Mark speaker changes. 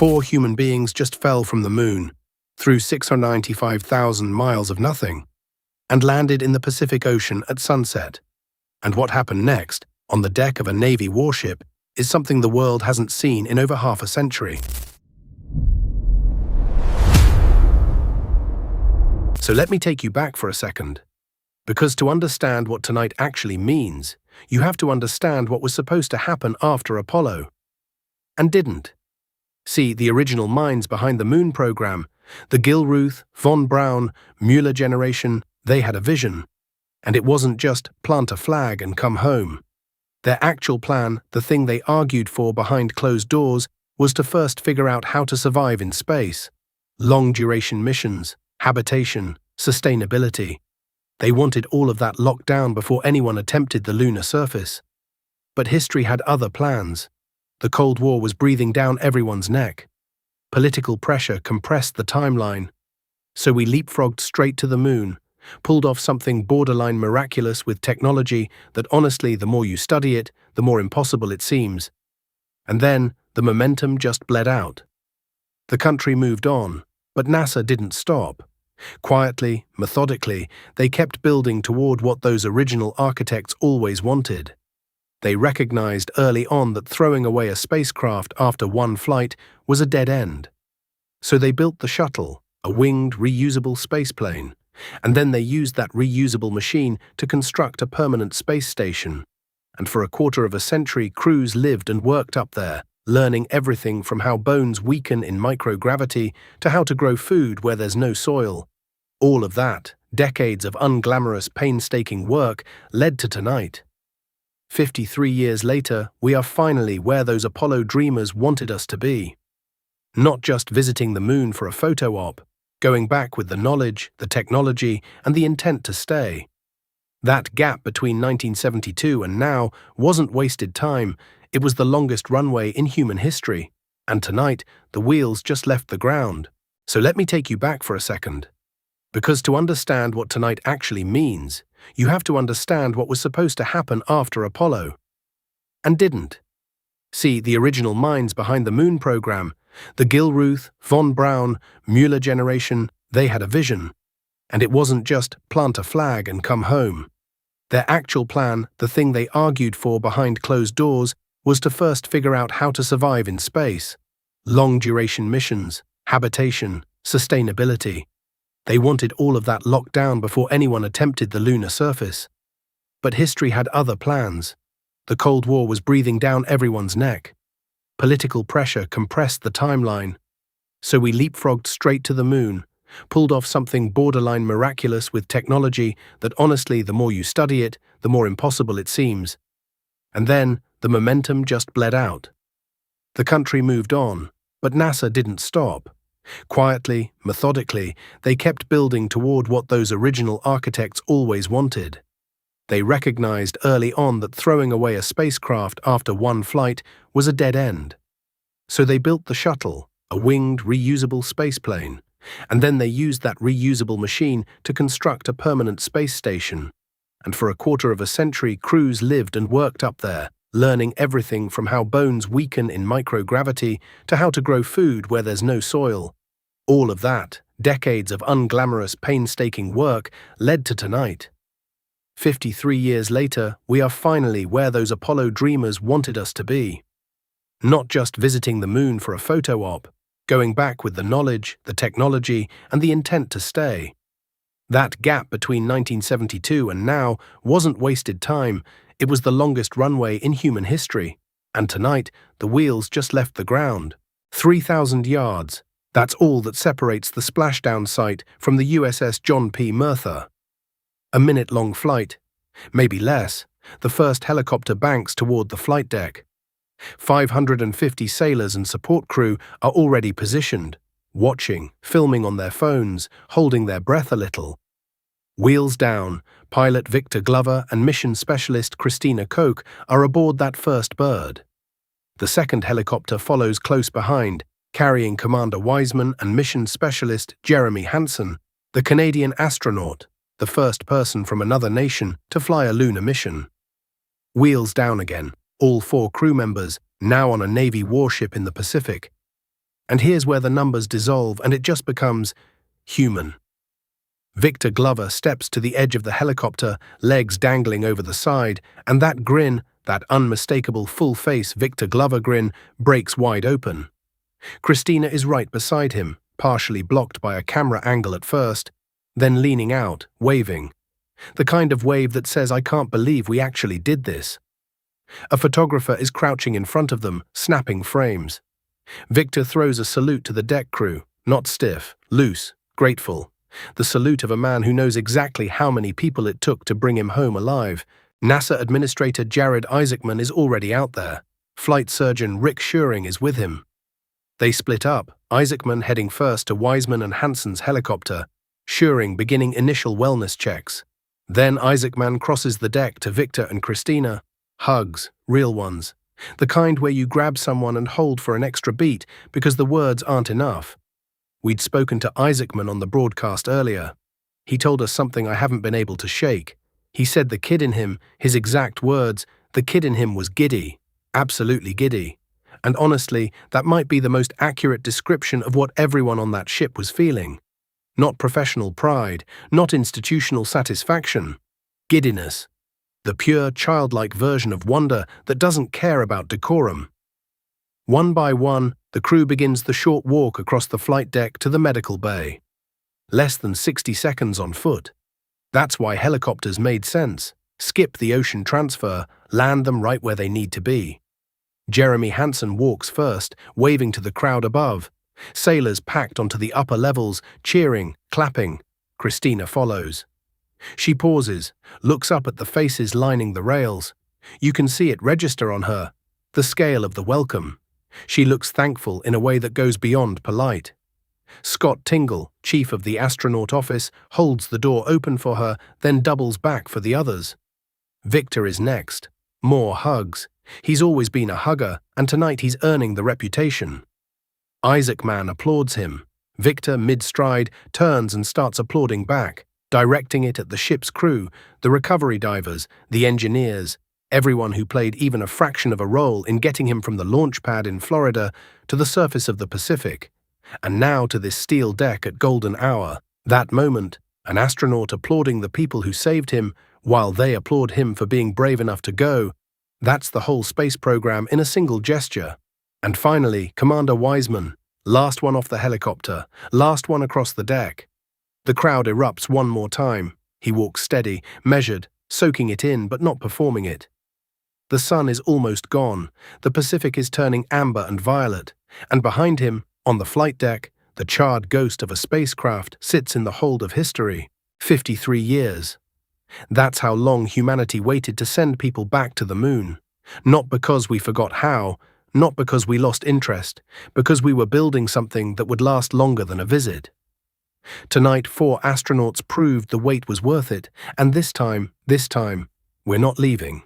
Speaker 1: 4 human beings just fell from the moon, through 695,000 miles of nothing, and landed in the Pacific Ocean at sunset. And what happened next, on the deck of a Navy warship, is something the world hasn't seen in over half a century. So let me take you back for a second. Because to understand what tonight actually means, you have to understand what was supposed to happen after Apollo. And didn't. See, the original minds behind the moon program, the Gilruth, von Braun, Mueller generation, they had a vision. And it wasn't just plant a flag and come home. Their actual plan, the thing they argued for behind closed doors, was to first figure out how to survive in space. Long-duration missions, habitation, sustainability. They wanted all of that locked down before anyone attempted the lunar surface. But history had other plans. The Cold War was breathing down everyone's neck. Political pressure compressed the timeline. So we leapfrogged straight to the moon, pulled off something borderline miraculous with technology that honestly, the more you study it, the more impossible it seems. And then, the momentum just bled out. The country moved on, but NASA didn't stop. Quietly, methodically, they kept building toward what those original architects always wanted. They recognized early on that throwing away a spacecraft after one flight was a dead end. So they built the shuttle, a winged, reusable spaceplane, and then they used that reusable machine to construct a permanent space station. And for a quarter of a century, crews lived and worked up there, learning everything from how bones weaken in microgravity to how to grow food where there's no soil. All of that, decades of unglamorous, painstaking work, led to tonight. 53 years later, we are finally where those Apollo dreamers wanted us to be. Not just visiting the moon for a photo op, going back with the knowledge, the technology, and the intent to stay. That gap between 1972 and now wasn't wasted time, it was the longest runway in human history. And tonight, the wheels just left the ground. So let me take you back for a second. Because to understand what tonight actually means, you have to understand what was supposed to happen after Apollo. And didn't. See, the original minds behind the moon program, the Gilruth, von Braun, Mueller generation, they had a vision. And it wasn't just plant a flag and come home. Their actual plan, the thing they argued for behind closed doors, was to first figure out how to survive in space. Long-duration missions, habitation, sustainability. They wanted all of that locked down before anyone attempted the lunar surface. But history had other plans. The Cold War was breathing down everyone's neck. Political pressure compressed the timeline. So we leapfrogged straight to the moon, pulled off something borderline miraculous with technology that honestly, the more you study it, the more impossible it seems. And then, the momentum just bled out. The country moved on, but NASA didn't stop. Quietly, methodically, they kept building toward what those original architects always wanted. They recognized early on that throwing away a spacecraft after one flight was a dead end. So they built the shuttle, a winged, reusable spaceplane, and then they used that reusable machine to construct a permanent space station. And for a quarter of a century, crews lived and worked up there, learning everything from how bones weaken in microgravity to how to grow food where there's no soil. All of that, decades of unglamorous, painstaking work, led to tonight. 53 years later, we are finally where those Apollo dreamers wanted us to be. Not just visiting the moon for a photo op, going back with the knowledge, the technology, and the intent to stay. That gap between 1972 and now wasn't wasted time, it was the longest runway in human history. And tonight, the wheels just left the ground. 3,000 yards, that's all that separates the Splashdown site from the USS John P. Murtha. A minute-long flight, maybe less, the first helicopter banks toward the flight deck. 550 sailors and support crew are already positioned, watching, filming on their phones, holding their breath a little. Wheels down, pilot Victor Glover and Mission Specialist Christina Koch are aboard that first bird. The second helicopter follows close behind, carrying Commander Wiseman and Mission Specialist Jeremy Hansen, the Canadian astronaut, the first person from another nation to fly a lunar mission. Wheels down again, all 4 crew members, now on a Navy warship in the Pacific. And here's where the numbers dissolve and it just becomes human. Victor Glover steps to the edge of the helicopter, legs dangling over the side, and that grin, that unmistakable full-face Victor Glover grin, breaks wide open. Christina is right beside him, partially blocked by a camera angle at first, then leaning out, waving. The kind of wave that says, "I can't believe we actually did this." A photographer is crouching in front of them, snapping frames. Victor throws a salute to the deck crew, not stiff, loose, grateful. The salute of a man who knows exactly how many people it took to bring him home alive. NASA Administrator Jared Isaacman is already out there. Flight surgeon Rick Schuring is with him. They split up, Isaacman heading first to Wiseman and Hansen's helicopter, Schuring beginning initial wellness checks. Then Isaacman crosses the deck to Victor and Christina. Hugs, real ones. The kind where you grab someone and hold for an extra beat because the words aren't enough. We'd spoken to Isaacman on the broadcast earlier. He told us something I haven't been able to shake. He said the kid in him, his exact words, the kid in him was giddy. Absolutely giddy. And honestly, that might be the most accurate description of what everyone on that ship was feeling. Not professional pride, not institutional satisfaction. Giddiness. The pure, childlike version of wonder that doesn't care about decorum. One by one, the crew begins the short walk across the flight deck to the medical bay. Less than 60 seconds on foot. That's why helicopters made sense. Skip the ocean transfer, land them right where they need to be. Jeremy Hansen walks first, waving to the crowd above. Sailors packed onto the upper levels, cheering, clapping. Christina follows. She pauses, looks up at the faces lining the rails. You can see it register on her, the scale of the welcome. She looks thankful in a way that goes beyond polite. Scott Tingle, chief of the astronaut office, holds the door open for her, then doubles back for the others. Victor is next. More hugs. He's always been a hugger, and tonight he's earning the reputation. Isaacman applauds him. Victor, mid-stride, turns and starts applauding back, directing it at the ship's crew, the recovery divers, the engineers, everyone who played even a fraction of a role in getting him from the launch pad in Florida to the surface of the Pacific, and now to this steel deck at golden hour. That moment, an astronaut applauding the people who saved him, while they applaud him for being brave enough to go. That's the whole space program in a single gesture. And finally, Commander Wiseman, last one off the helicopter, last one across the deck. The crowd erupts one more time. He walks steady, measured, soaking it in but not performing it. The sun is almost gone, the Pacific is turning amber and violet, and behind him, on the flight deck, the charred ghost of a spacecraft sits in the hold of history. 53 years. That's how long humanity waited to send people back to the moon. Not because we forgot how, not because we lost interest, because we were building something that would last longer than a visit. Tonight, 4 astronauts proved the wait was worth it, and this time, we're not leaving.